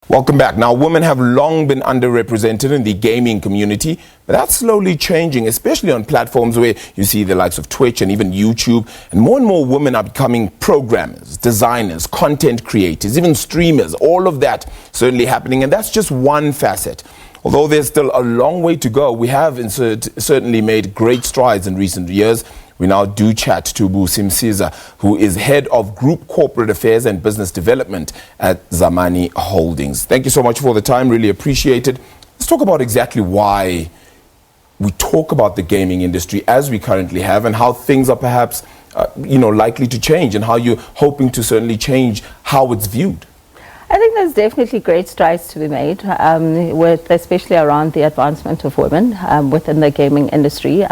Welcome back. Now, women have long been underrepresented in the gaming community, but that's slowly changing, especially on platforms where you see the likes of Twitch and even YouTube. And more women are becoming programmers, designers, content creators, even streamers, all of that certainly happening. And that's just one facet. Although there's still a long way to go, we have certainly made great strides in recent years. We now do chat to Busi Msizi, who is Head of Group Corporate Affairs and Business Development at Zamani Holdings. Thank you so much for the time, really appreciate it. Let's talk about exactly why we talk about the gaming industry as we currently have and how things are perhaps likely to change and how you're hoping to certainly change how it's viewed. I think there's definitely great strides to be made, especially around the advancement of women within the gaming industry.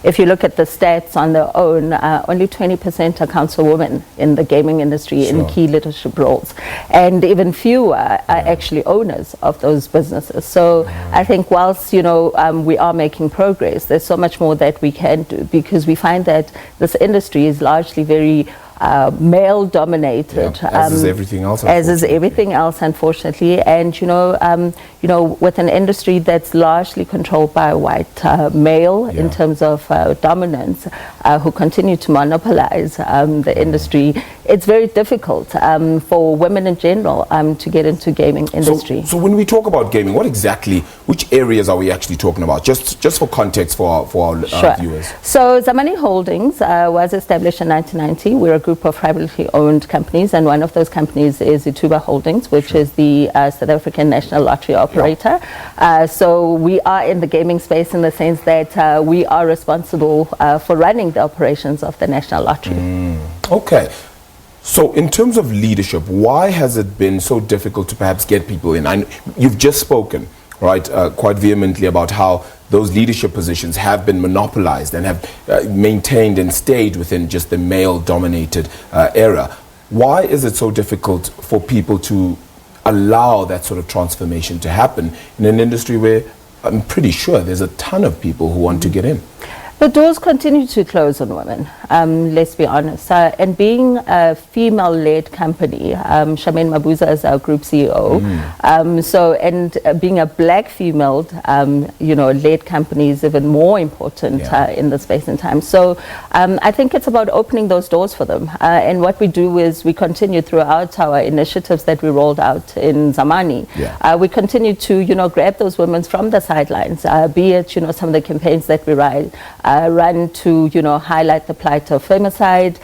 If you look at the stats on their own, only 20% accounts for women in the gaming industry in key leadership roles, and even fewer are actually owners of those businesses. So I think whilst we are making progress, there's so much more that we can do, because we find that this industry is largely very male dominated, as is everything else, unfortunately. And with an industry that's largely controlled by a white male in terms of dominance, who continue to monopolize the industry, it's very difficult for women in general to get into gaming industry. So when we talk about gaming, which areas are we actually talking about? Just for context for our viewers. So Zamani Holdings was established in 1990. We're a group of privately owned companies, and one of those companies is Ituba Holdings, which is the South African National Lottery operator. So we are in the gaming space in the sense that we are responsible for running the operations of the National Lottery. Okay. So in terms of leadership, why has it been so difficult to perhaps get people in? You've just spoken, right, quite vehemently about how those leadership positions have been monopolized and have maintained and stayed within just the male-dominated era. Why is it so difficult for people to allow that sort of transformation to happen in an industry where I'm pretty sure there's a ton of people who want to get in? The doors continue to close on women, let's be honest. And being a female-led company, Charmaine Mabuza is our group CEO. Being a black female, led company is even more important in the space and time. So I think it's about opening those doors for them. And what we do is we continue throughout our initiatives that we rolled out in Zamani. We continue to, grab those women from the sidelines, be it, some of the campaigns that we run to, highlight the plight of femicide.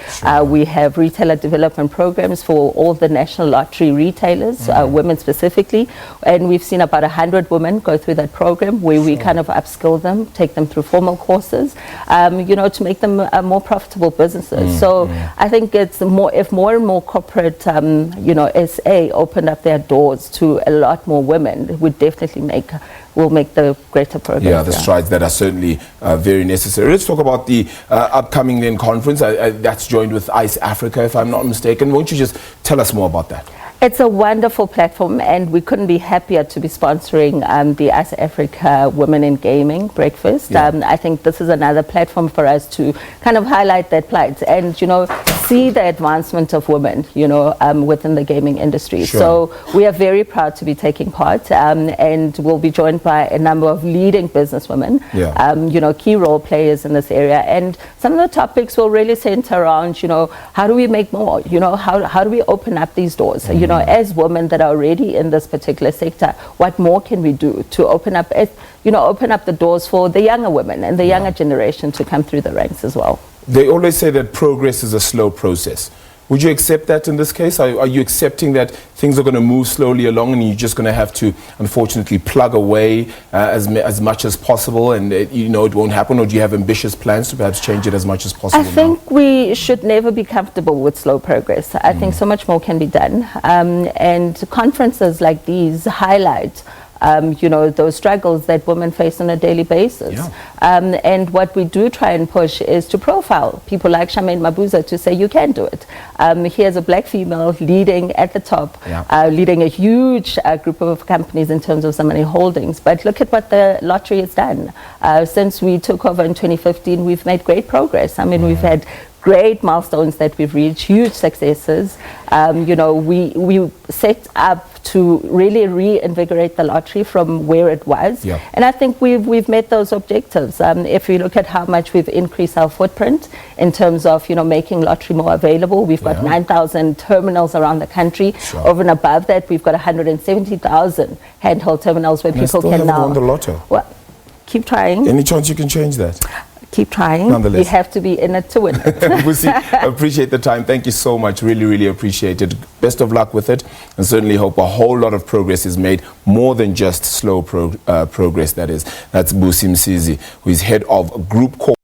We have retailer development programs for all the National Lottery retailers, women specifically. And we've seen about 100 women go through that program where we kind of upskill them, take them through formal courses, to make them more profitable businesses. So I think it's if more and more corporate, SA opened up their doors to a lot more women, it would definitely will make the greater progress. The strides that are certainly very necessary. Let's talk about the upcoming conference that's joined with ICE Africa, if I'm not mistaken. Won't you just tell us more about that? It's a wonderful platform, and we couldn't be happier to be sponsoring the ICE Africa Women in Gaming Breakfast. I think this is another platform for us to kind of highlight that plight and, see the advancement of women, within the gaming industry. So we are very proud to be taking part, and we'll be joined by a number of leading businesswomen, key role players in this area. And some of the topics will really center around, how do we make more? How do we open up these doors? As women that are already in this particular sector, what more can we do to open up the doors for the younger women and the younger generation to come through the ranks as well? They always say that progress is a slow process. Would you accept that in this case? Are you accepting that things are going to move slowly along and you're just going to have to, unfortunately, plug away as much as possible and, it won't happen? Or do you have ambitious plans to perhaps change it as much as possible? I think we should never be comfortable with slow progress. I think so much more can be done. And conferences like these highlight those struggles that women face on a daily basis. And what we do try and push is to profile people like Charmaine Mabuza to say, you can do it. Here's a black female leading at the top, leading a huge group of companies in terms of Zamani Holdings. But look at what the lottery has done. Since we took over in 2015, we've made great progress. We've had great milestones that we've reached, huge successes. We set up to really reinvigorate the lottery from where it was. Yeah. And I think we've met those objectives. If you look at how much we've increased our footprint in terms of, making lottery more available, we've got 9,000 terminals around the country. Sure. Over and above that, we've got 170,000 handheld terminals where people can now. Won the lotto. Well, keep trying. Any chance you can change that? Keep trying. Nonetheless. You have to be in it to win it. Busi, appreciate the time. Thank you so much. Really, really appreciate it. Best of luck with it, and certainly hope a whole lot of progress is made, more than just slow progress, that is. That's Busi Msizi, who is head of Group Corp.